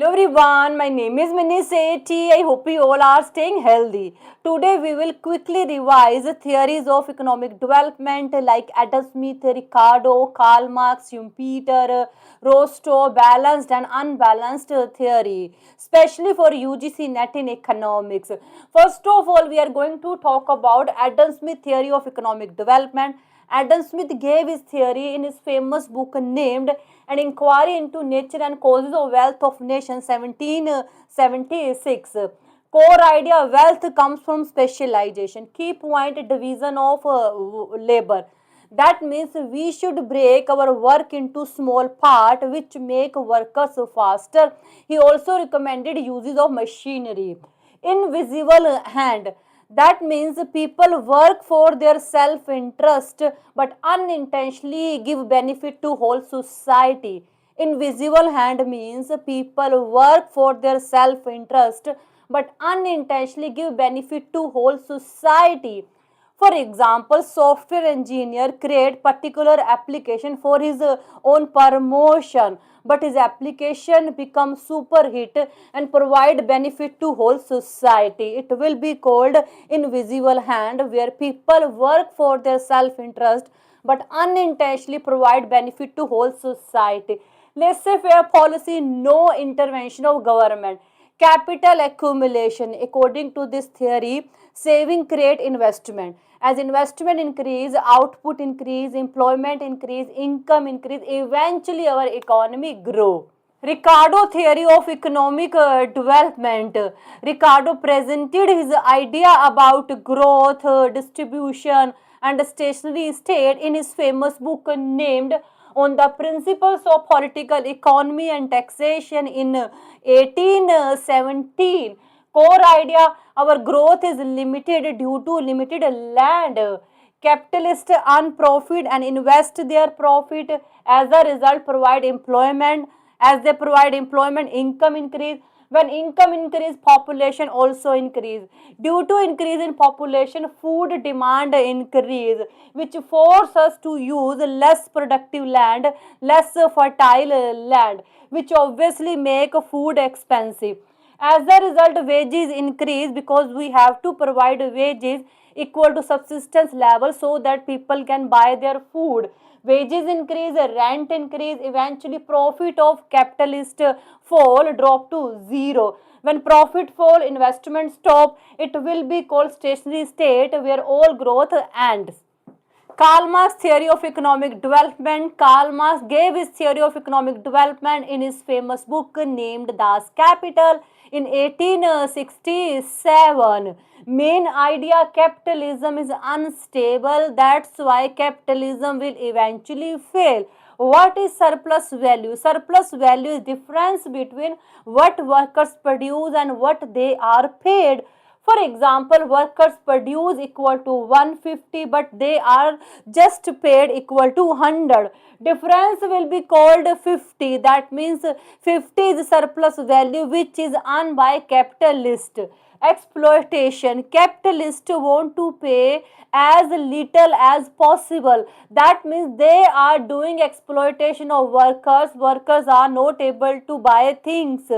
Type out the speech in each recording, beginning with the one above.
everyone, my name is Minnie Sethi. I hope you all are staying healthy. Today we will quickly revise the theories of economic development like Adam Smith, Ricardo, Karl Marx, Schumpeter, Rostow, balanced and unbalanced theory, especially for UGC NET in economics. First of all, we are going to talk about Adam Smith theory of economic development. Adam Smith gave his theory in his famous book named An Inquiry into Nature and Causes of Wealth of Nations 1776. Core idea wealth comes from specialization. Key point division of labor. That means we should break our work into small part which make workers faster. He also recommended uses of machinery. Invisible hand. That means people work for their self interest but unintentionally give benefit to whole society. Invisible hand means people work for their self interest but unintentionally give benefit to whole society. For example, software engineer create particular application for his own promotion, but his application becomes super hit and provide benefit to whole society. It will be called invisible hand, where people work for their self interest but unintentionally provide benefit to whole society. Laissez-faire policy, no intervention of government. Capital accumulation. According to this theory, saving create investment. As investment increase, output increase, employment increase, income increase, eventually our economy grow. Ricardo theory of economic development. Ricardo presented his idea about growth, distribution, and stationary state in his famous book named On the Principles of Political Economy and Taxation in 1817. Core idea, our growth is limited due to limited land. Capitalists earn profit and invest their profit. As a result, provide employment. As they provide employment, income increase. When income increase, population also increase. Due to increase in population, food demand increase, which force us to use less productive land, less fertile land, which obviously make food expensive. As a result, wages increase because we have to provide wages equal to subsistence level so that people can buy their food. Wages increase, rent increase, eventually profit of capitalist fall, drop to zero. When profit fall, investment stop. It will be called stationary state where all growth ends. Karl Marx theory of economic development. Karl Marx gave his theory of economic development in his famous book named Das Kapital in 1867. Main idea, capitalism is unstable, that's why capitalism will eventually fail. What is surplus value? Surplus value is difference between what workers produce and what they are paid. For example, workers produce equal to 150 but they are just paid equal to 100. Difference will be called 50. That means 50 is surplus value which is earned by capitalist. Exploitation. Capitalists want to pay as little as possible. That means they are doing exploitation of workers. Workers are not able to buy things.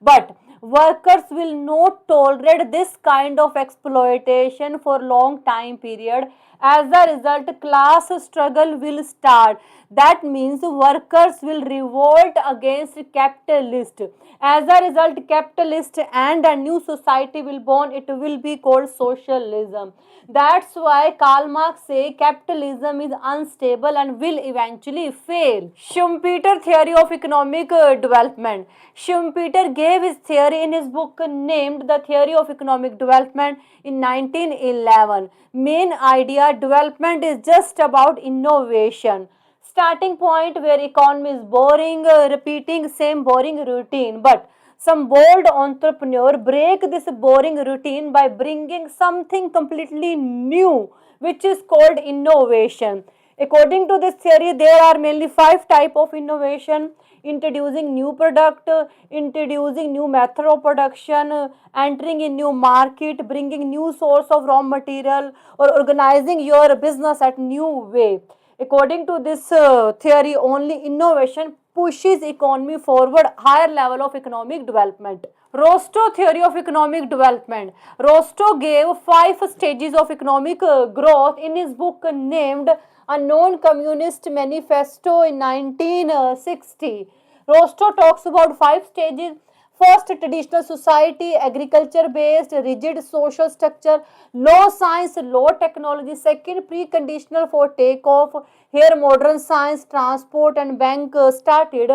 But workers will not tolerate this kind of exploitation for long time period. As a result, class struggle will start. That means workers will revolt against capitalist. As a result, capitalist and a new society will born. It will be called socialism. That's why Karl Marx say capitalism is unstable and will eventually fail. Schumpeter theory of economic development. Schumpeter gave his theory in his book named The Theory of Economic Development in 1911. Main idea, development is just about innovation. Starting point where economy is boring, repeating same boring routine, but some bold entrepreneur break this boring routine by bringing something completely new, which is called innovation. According to this theory, there are mainly 5 types of innovation: introducing new product, introducing new method of production, entering in new market, bringing new source of raw material, or organizing your business at new way. According to this theory, only innovation pushes economy forward, higher level of economic development. Rostow theory of economic development. Rostow gave 5 stages of economic growth in his book named A Non-Communist Manifesto in 1960. Rostow talks about 5 stages. First, traditional society, agriculture based, rigid social structure, low science, low technology. Second, preconditional for takeoff. Here, modern science, transport, and bank started.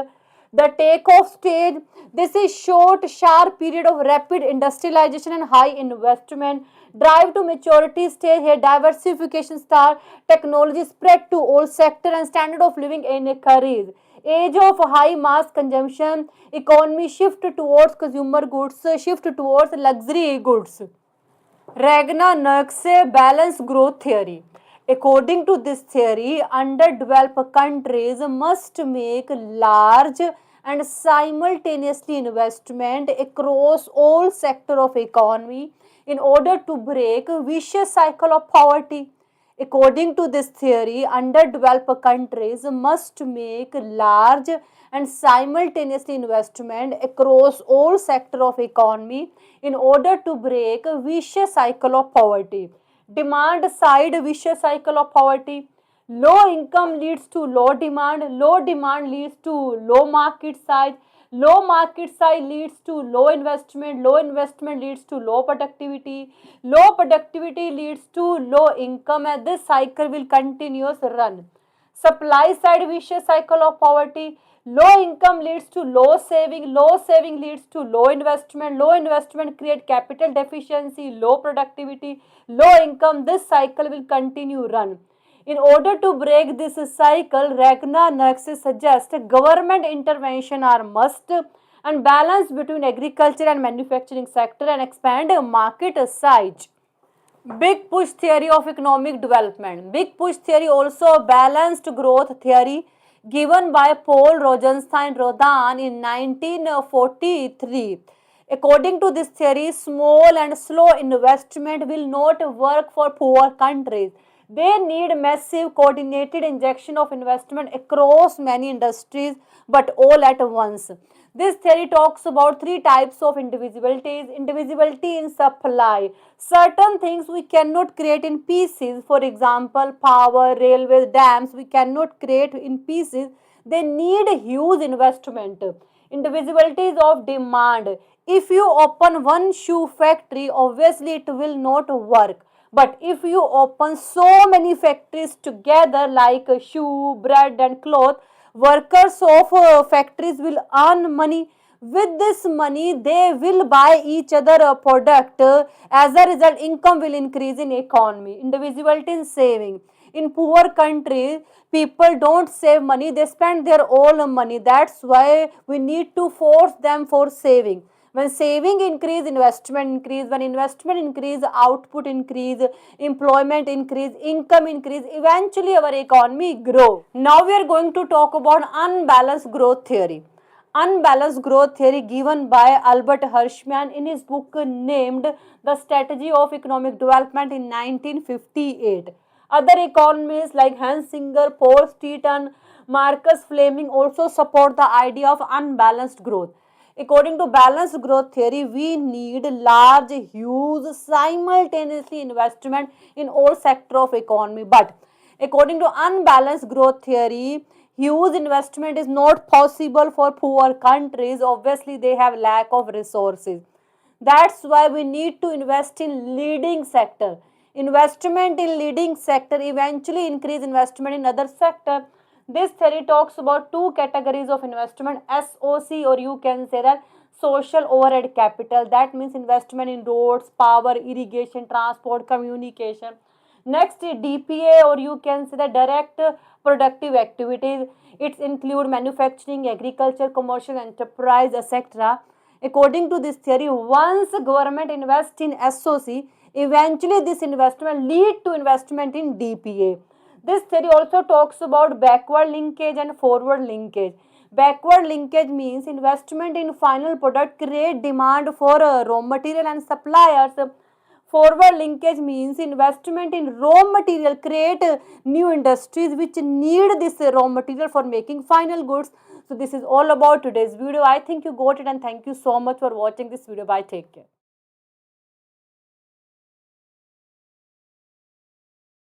The takeoff stage, this is short, sharp period of rapid industrialization and high investment. Drive to maturity stage, here diversification start, technology spread to all sector and standard of living increase. Age of high mass consumption, economy shift towards consumer goods, shift towards luxury goods. Ragnar-Nurkse balanced growth theory. According to this theory, underdeveloped countries must make large and simultaneously investment across all sector of economy in order to break vicious cycle of poverty. According to this theory, underdeveloped countries must make large and simultaneously investment across all sector of economy in order to break a vicious cycle of poverty. Demand side vicious cycle of poverty. Low income leads to low demand leads to low market size, low market size leads to low investment leads to low productivity leads to low income, and this cycle will continuous run. Supply side vicious cycle of poverty. Low income leads to low saving leads to low investment create capital deficiency, low productivity, low income. This cycle will continue run. In order to break this cycle, Ragnar-Nurkse suggests government intervention are must and balance between agriculture and manufacturing sector and expand market size. Big push theory of economic development. Big push theory also a balanced growth theory given by Paul Rosenstein-Rodan in 1943. According to this theory, small and slow investment will not work for poor countries. They need massive coordinated injection of investment across many industries but all at once. This theory talks about 3 types of indivisibilities. Indivisibility in supply. Certain things we cannot create in pieces. For example, power, railways, dams, we cannot create in pieces. They need huge investment. Indivisibilities of demand. If you open one shoe factory, obviously it will not work. But if you open so many factories together like shoe, bread and cloth, workers of factories will earn money. With this money, they will buy each other a product. As a result, income will increase in economy. Indivisibility in saving. In poor countries, people don't save money, they spend their own money. That's why we need to force them for saving. When saving increase, investment increase. When investment increase, output increase, employment increase, income increase. Eventually our economy grow. Now we are going to talk about unbalanced growth theory. Unbalanced growth theory given by Albert Hirschman in his book named The Strategy of Economic Development in 1958. Other economists like Hans Singer, Paul Street and Marcus Fleming also support the idea of unbalanced growth. According to balanced growth theory, we need large, huge, simultaneously investment in all sector of economy. But according to unbalanced growth theory, huge investment is not possible for poor countries. Obviously, they have lack of resources. That's why we need to invest in leading sector. Investment in leading sector eventually increase investment in other sector. This theory talks about 2 categories of investment, SOC, or you can say that social overhead capital. That means investment in roads, power, irrigation, transport, communication. Next is DPA, or you can say the direct productive activities. It include manufacturing, agriculture, commercial enterprise, etc. According to this theory, once government invests in SOC, eventually this investment lead to investment in DPA. This theory also talks about backward linkage and forward linkage. Backward linkage means investment in final product create demand for raw material and suppliers. Forward linkage means investment in raw material, create new industries which need this raw material for making final goods. So this is all about today's video. I think you got it, and thank you so much for watching this video. Bye, take care.